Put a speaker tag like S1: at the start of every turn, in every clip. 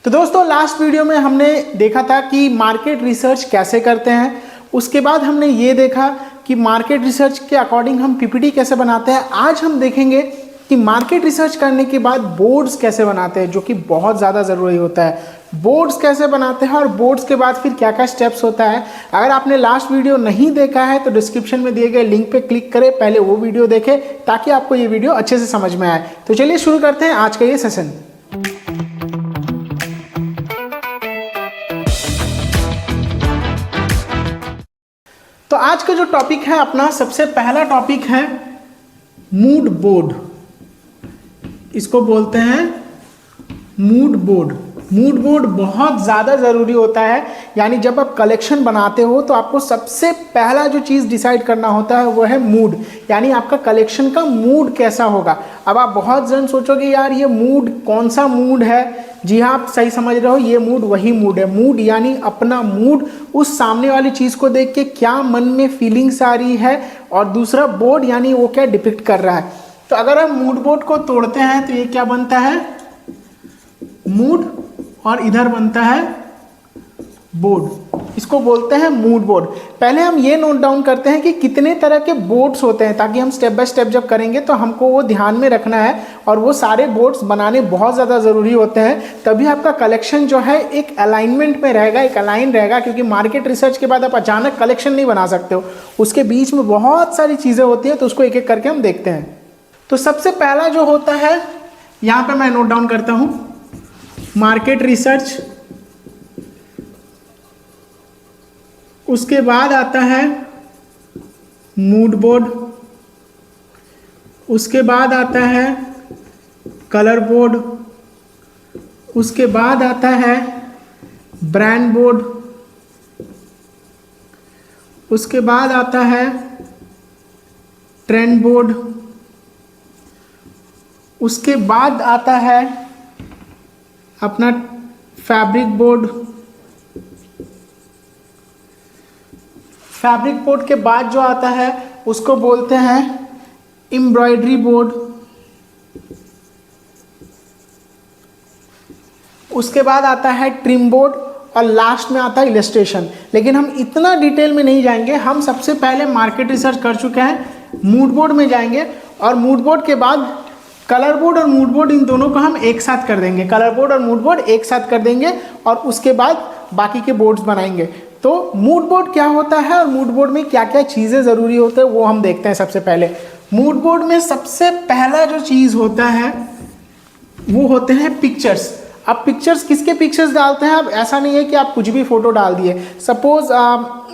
S1: तो दोस्तों last video में हमने देखा था कि मार्केट रिसर्च कैसे करते हैं। उसके बाद हमने ये देखा कि मार्केट रिसर्च के अकॉर्डिंग हम पीपीटी कैसे बनाते हैं। आज हम देखेंगे कि मार्केट रिसर्च करने के बाद बोर्ड्स कैसे बनाते हैं, जो कि बहुत ज़्यादा ज़रूरी होता है। बोर्ड्स कैसे बनाते हैं और बोर्ड्स के बाद फिर क्या क्या स्टेप्स होता है। अगर आपने लास्ट वीडियो नहीं देखा है तो डिस्क्रिप्शन में दिए गए लिंक पे क्लिक करें, पहले वो वीडियो देखें ताकि आपको ये वीडियो अच्छे से समझ में आए। तो चलिए शुरू करते हैं आज का ये सेशन। तो आज का जो टॉपिक है अपना सबसे पहला टॉपिक है मूड बोर्ड। इसको बोलते हैं मूड बोर्ड। मूड बोर्ड बहुत ज़्यादा ज़रूरी होता है। यानी जब आप कलेक्शन बनाते हो तो आपको सबसे पहला जो चीज़ डिसाइड करना होता है वो है मूड, यानी आपका कलेक्शन का मूड कैसा होगा। अब आप बहुत जन सोचोगे यार ये मूड कौन सा मूड है। जी हाँ, आप सही समझ रहे हो, ये मूड वही मूड है। मूड यानी अपना मूड, उस सामने वाली चीज़ को देख के क्या मन में फीलिंग्स आ रही है, और दूसरा बोर्ड यानी वो क्या डिपिक्ट कर रहा है। तो अगर हम मूड बोर्ड को तोड़ते हैं तो ये क्या बनता है, मूड, और इधर बनता है बोर्ड। इसको बोलते हैं मूड बोर्ड। पहले हम ये नोट डाउन करते हैं कि कितने तरह के बोर्ड्स होते हैं, ताकि हम स्टेप बाय स्टेप जब करेंगे तो हमको वो ध्यान में रखना है। और वो सारे बोर्ड्स बनाने बहुत ज़्यादा ज़रूरी होते हैं, तभी आपका कलेक्शन जो है एक अलाइनमेंट में रहेगा, एक अलाइन रहेगा। क्योंकि मार्केट रिसर्च के बाद आप अचानक कलेक्शन नहीं बना सकते हो, उसके बीच में बहुत सारी चीज़ें होती हैं। तो उसको एक एक करके हम देखते हैं। तो सबसे पहला जो होता है, यहाँ पर मैं नोट डाउन करता हूँ, मार्केट रिसर्च। उसके बाद आता है मूड बोर्ड। उसके बाद आता है कलर बोर्ड। उसके बाद आता है ब्रांड बोर्ड। उसके बाद आता है ट्रेंड बोर्ड। उसके बाद आता है अपना फैब्रिक बोर्ड। फैब्रिक बोर्ड के बाद जो आता है उसको बोलते हैं एम्ब्रॉयडरी बोर्ड। उसके बाद आता है ट्रिम बोर्ड, और लास्ट में आता है इलस्ट्रेशन। लेकिन हम इतना डिटेल में नहीं जाएंगे, हम सबसे पहले मार्केट रिसर्च कर चुके हैं, मूड बोर्ड में जाएंगे। और मूड बोर्ड के बाद कलर बोर्ड और मूड बोर्ड, इन दोनों को हम एक साथ कर देंगे। कलर बोर्ड और मूड बोर्ड एक साथ कर देंगे, और उसके बाद बाकी के बोर्ड्स बनाएंगे। तो मूड बोर्ड क्या होता है और मूड बोर्ड में क्या क्या चीज़ें ज़रूरी होते हैं वो हम देखते हैं। सबसे पहले मूड बोर्ड में सबसे पहला जो चीज़ होता है वो होते हैं पिक्चर्स। अब पिक्चर्स किसके पिक्चर्स डालते हैं। अब ऐसा नहीं है कि आप कुछ भी फ़ोटो डाल दिए। सपोज़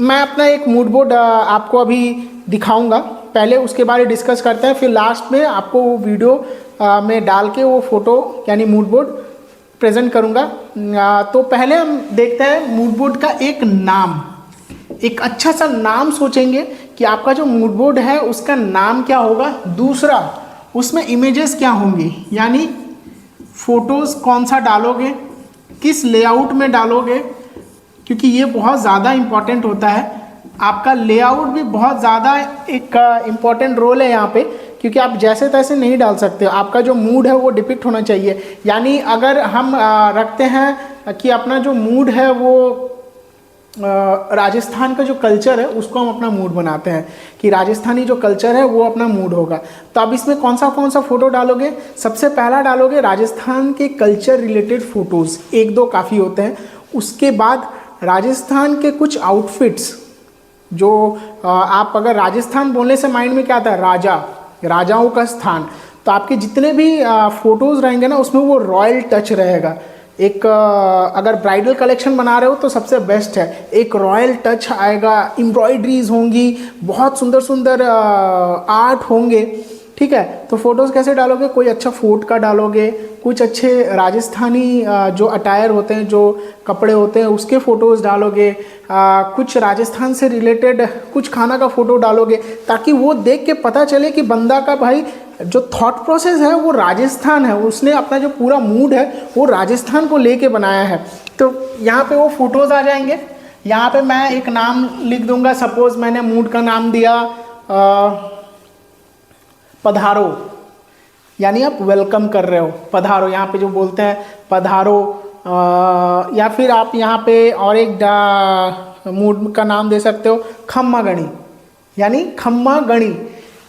S1: मैं अपना एक मूड बोर्ड आपको अभी दिखाऊंगा, पहले उसके बारे में डिस्कस करते हैं, फिर लास्ट में आपको वो वीडियो में डाल के वो फ़ोटो यानी मूड बोर्ड प्रेजेंट करूंगा। तो पहले हम देखते हैं मूड बोर्ड का एक नाम। एक अच्छा सा नाम सोचेंगे कि आपका जो मूड बोर्ड है उसका नाम क्या होगा। दूसरा, उसमें इमेजेस क्या होंगी, यानी फोटोज़ कौन सा डालोगे, किस लेआउट में डालोगे, क्योंकि ये बहुत ज़्यादा इम्पॉर्टेंट होता है। आपका लेआउट भी बहुत ज़्यादा एक इम्पॉर्टेंट रोल है यहाँ पे, क्योंकि आप जैसे तैसे नहीं डाल सकते। आपका जो मूड है वो डिपिक्ट होना चाहिए। यानी अगर हम रखते हैं कि अपना जो मूड है वो राजस्थान का जो कल्चर है उसको हम अपना मूड बनाते हैं, कि राजस्थानी जो कल्चर है वो अपना मूड होगा। तो अब इसमें कौन सा फ़ोटो डालोगे। सबसे पहला डालोगे राजस्थान के कल्चर रिलेटेड फ़ोटोज़, एक दो काफ़ी होते हैं। उसके बाद राजस्थान के कुछ आउटफिट्स, जो आप अगर राजस्थान बोलने से माइंड में क्या आता है, राजाओं का स्थान। तो आपके जितने भी फोटोज़ रहेंगे ना उसमें वो रॉयल टच रहेगा। एक अगर ब्राइडल कलेक्शन बना रहे हो तो सबसे बेस्ट है, एक रॉयल टच आएगा। एम्ब्रॉयडरीज होंगी, बहुत सुंदर सुंदर आर्ट होंगे। ठीक है, तो फोटोज़ कैसे डालोगे, कोई अच्छा फोर्ट का डालोगे, कुछ अच्छे राजस्थानी जो अटायर होते हैं, जो कपड़े होते हैं उसके फ़ोटोज़ डालोगे। कुछ राजस्थान से रिलेटेड कुछ खाना का फ़ोटो डालोगे, ताकि वो देख के पता चले कि बंदा का भाई जो थॉट प्रोसेस है वो राजस्थान है, उसने अपना जो पूरा मूड है वो राजस्थान को लेके बनाया है। तो यहाँ पे वो फ़ोटोज़ आ जाएंगे। यहाँ पे मैं एक नाम लिख दूंगा। सपोज़ मैंने मूड का नाम दिया पधारो, यानी आप वेलकम कर रहे हो। पधारो, यहाँ पे जो बोलते हैं पधारो, या फिर आप यहाँ पे और एक मूड का नाम दे सकते हो खम्मा गणी, यानी खम्मा गणी।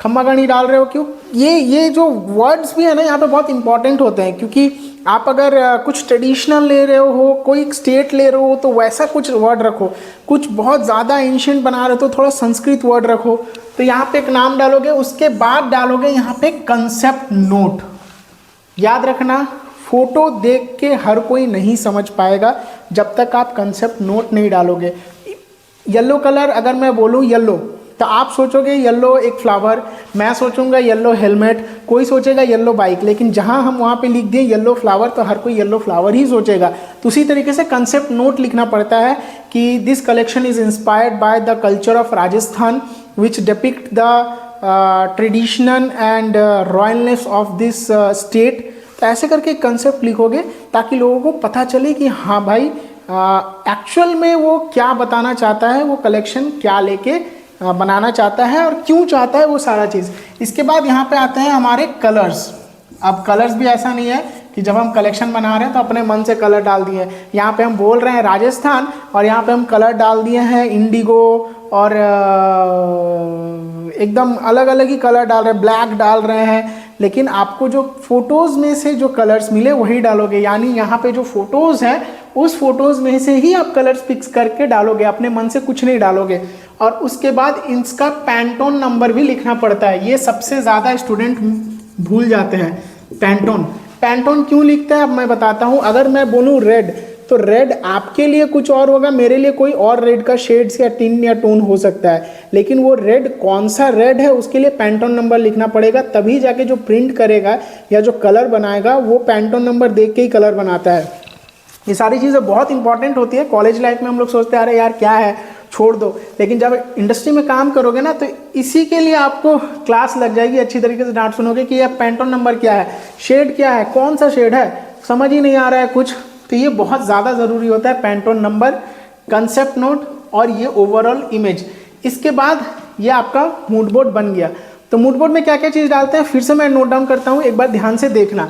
S1: खम्मा गणी डाल रहे हो क्यों? ये जो वर्ड्स भी है ना यहाँ पे बहुत इंपॉर्टेंट होते हैं, क्योंकि आप अगर कुछ ट्रेडिशनल ले रहे हो, कोई स्टेट ले रहे हो तो वैसा कुछ वर्ड रखो, कुछ बहुत ज़्यादा एंशिएंट बना रहे हो तो थोड़ा संस्कृत वर्ड रखो। तो यहाँ पे एक नाम डालोगे, उसके बाद डालोगे यहाँ पे कंसेप्ट नोट। याद रखना, फोटो देख के हर कोई नहीं समझ पाएगा जब तक आप कंसेप्ट नोट नहीं डालोगे। येलो कलर अगर मैं बोलूँ येलो, तो आप सोचोगे येलो एक फ्लावर, मैं सोचूंगा येलो हेलमेट, कोई सोचेगा येलो बाइक, लेकिन जहां हम वहां पे लिख दें येलो फ्लावर तो हर कोई येलो फ्लावर ही सोचेगा। तो उसी तरीके से कंसेप्ट नोट लिखना पड़ता है कि this collection is inspired by the culture of Rajasthan which depict the traditional and royalness of this state. तो ऐसे करके कंसेप्ट लिखोगे ताकि लोगों को पता चले कि हाँ भाई एक्चुअल में वो क्या बताना चाहता है, वो कलेक्शन क्या लेके बनाना चाहता है और क्यों चाहता है, वो सारा चीज़। इसके बाद यहाँ पे आते हैं हमारे कलर्स। अब कलर्स भी ऐसा नहीं है कि जब हम कलेक्शन बना रहे हैं तो अपने मन से कलर डाल दिए। यहाँ पे हम बोल रहे हैं राजस्थान और यहाँ पे हम कलर डाल दिए हैं इंडिगो और एकदम अलग अलग ही कलर डाल रहे हैं, ब्लैक डाल रहे हैं, लेकिन आपको जो फोटोज़ में से जो कलर्स मिले वही डालोगे। यानी यहाँ पे जो फोटोज़ हैं उस फोटोज़ में से ही आप कलर्स पिक्स करके डालोगे, अपने मन से कुछ नहीं डालोगे। और उसके बाद इसका पैंटोन नंबर भी लिखना पड़ता है। ये सबसे ज़्यादा स्टूडेंट भूल जाते हैं। पैंटोन क्यों लिखता है अब मैं बताता हूँ। अगर मैं बोलूँ रेड, तो रेड आपके लिए कुछ और होगा, मेरे लिए कोई और रेड का शेड्स या टिन या टोन हो सकता है, लेकिन वो रेड कौन सा रेड है उसके लिए पैंटोन नंबर लिखना पड़ेगा, तभी जाके जो प्रिंट करेगा या जो कलर बनाएगा वो पैंटोन नंबर देख के ही कलर बनाता है। ये सारी चीज़ें बहुत इंपॉर्टेंट होती है। कॉलेज लाइफ में हम लोग सोचते हैं अरे यार क्या है, छोड़ दो, लेकिन जब इंडस्ट्री में काम करोगे ना तो इसी के लिए आपको क्लास लग जाएगी, अच्छी तरीके से डांट सुनोगे कि यह पैंटोन नंबर क्या है, शेड क्या है, कौन सा शेड है, समझ ही नहीं आ रहा है कुछ। तो ये बहुत ज़्यादा ज़रूरी होता है, पैंटोन नंबर, कंसेप्ट नोट और ये ओवरऑल इमेज। इसके बाद ये आपका मूड बोर्ड बन गया। तो मूड बोर्ड में क्या क्या चीज़ डालते हैं फिर से मैं नोट डाउन करता हूँ, एक बार ध्यान से देखना।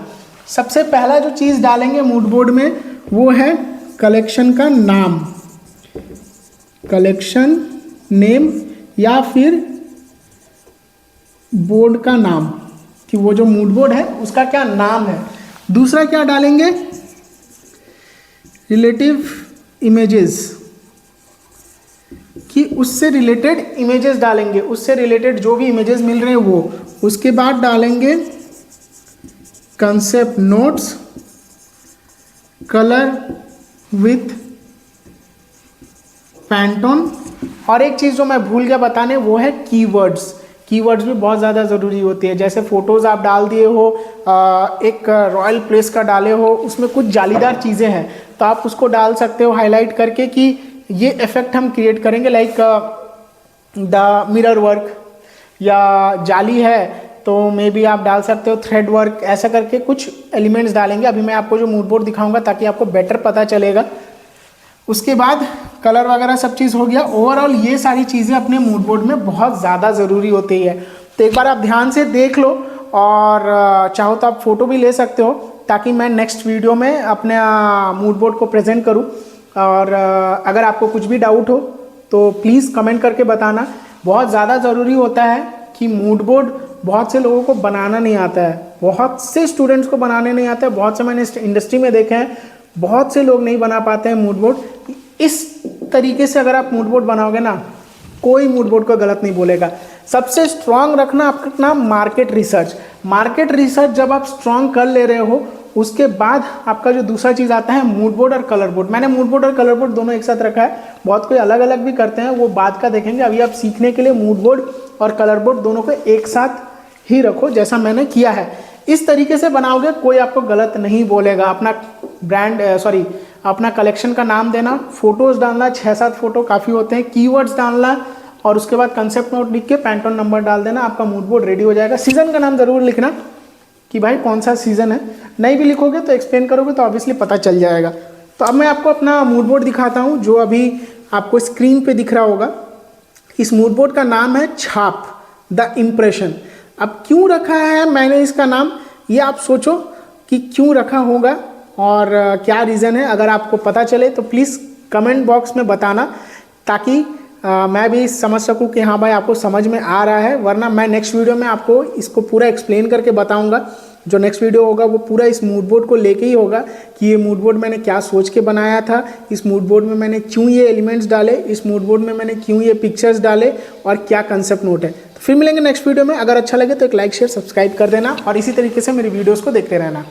S1: सबसे पहला जो चीज़ डालेंगे मूड बोर्ड में वो है कलेक्शन का नाम, कलेक्शन नेम या फिर बोर्ड का नाम, कि वो जो मूड बोर्ड है उसका क्या नाम है। दूसरा क्या डालेंगे, रिलेटिव इमेजेस, कि उससे रिलेटेड इमेजेस डालेंगे, उससे रिलेटेड जो भी इमेजेस मिल रहे हैं वो। उसके बाद डालेंगे concept notes, colour with Pantone. और एक चीज़ जो मैं भूल गया बताने वो है कीवर्ड्स। कीवर्ड्स भी बहुत ज़्यादा ज़रूरी होती है। जैसे फ़ोटोज़ आप डाल दिए हो, एक रॉयल प्लेस का डाले हो, उसमें कुछ जालीदार चीज़ें हैं तो आप उसको डाल सकते हो हाईलाइट करके कि ये इफ़ेक्ट हम क्रिएट करेंगे, लाइक द मिरर वर्क, या जाली है तो मे बी आप डाल सकते हो थ्रेड वर्क, ऐसा करके कुछ एलिमेंट्स डालेंगे। अभी मैं आपको जो मूड बोर्ड दिखाऊंगा ताकि आपको बेटर पता चलेगा। उसके बाद कलर वगैरह सब चीज़ हो गया। ओवरऑल ये सारी चीज़ें अपने मूड बोर्ड में बहुत ज़्यादा ज़रूरी होती है। तो एक बार आप ध्यान से देख लो और चाहो तो आप फ़ोटो भी ले सकते हो ताकि मैं नेक्स्ट वीडियो में अपने मूड बोर्ड को प्रेजेंट करूं। और अगर आपको कुछ भी डाउट हो तो प्लीज़ कमेंट करके बताना। बहुत ज़्यादा ज़रूरी होता है कि मूड बोर्ड बहुत से लोगों को बनाना नहीं आता है, बहुत से स्टूडेंट्स को बनाने नहीं आता है। बहुत से मैंने इंडस्ट्री में देखे हैं, बहुत से लोग नहीं बना पाते हैं मूड बोर्ड। इस तरीके से अगर आप मूड बोर्ड बनाओगे ना, कोई मूड बोर्ड को गलत नहीं बोलेगा। सबसे स्ट्रांग रखना अपना मार्केट रिसर्च। मार्केट रिसर्च जब आप स्ट्रांग कर ले रहे हो उसके बाद आपका जो दूसरा चीज़ आता है मूड बोर्ड और कलर बोर्ड। मैंने मूड बोर्ड और कलर बोर्ड दोनों एक साथ रखा है, बहुत कोई अलग अलग भी करते हैं, वो बाद का देखेंगे। अभी आप सीखने के लिए मूड बोर्ड और कलर बोर्ड दोनों को एक साथ ही रखो जैसा मैंने किया है। इस तरीके से बनाओगे कोई आपको गलत नहीं बोलेगा। अपना ब्रांड अपना कलेक्शन का नाम देना, फोटोज़ डालना, 6-7 फोटो काफ़ी होते हैं, कीवर्ड्स डालना और उसके बाद कंसेप्ट नोट लिख के पैंटोन नंबर डाल देना, आपका मूड बोर्ड रेडी हो जाएगा। सीज़न का नाम ज़रूर लिखना कि भाई कौन सा सीज़न है, नहीं भी लिखोगे तो एक्सप्लेन करोगे तो ऑब्वियसली पता चल जाएगा। तो अब मैं आपको अपना मूड बोर्ड दिखाता हूँ जो अभी आपको स्क्रीन पे दिख रहा होगा। इस मूड बोर्ड का नाम है छाप, द इम्प्रेशन। अब क्यों रखा है मैंने इसका नाम, ये आप सोचो कि क्यों रखा होगा। और क्या रीज़न है। अगर आपको पता चले तो प्लीज़ कमेंट बॉक्स में बताना, ताकि मैं भी समझ सकूं कि हाँ भाई आपको समझ में आ रहा है। वरना मैं नेक्स्ट वीडियो में आपको इसको पूरा एक्सप्लेन करके बताऊंगा। जो नेक्स्ट वीडियो होगा वो पूरा इस मूड बोर्ड को लेके ही होगा कि ये मूड बोर्ड मैंने क्या सोच के बनाया था, इस मूड बोर्ड में मैंने क्यों ये एलिमेंट्स डाले, इस मूड बोर्ड में मैंने क्यों ये पिक्चर्स डाले और क्या कंसेप्ट नोट है। तो फिर मिलेंगे नेक्स्ट वीडियो में। अगर अच्छा लगे तो एक लाइक शेयर सब्सक्राइब कर देना और इसी तरीके से मेरी वीडियोज़ को देखते रहना।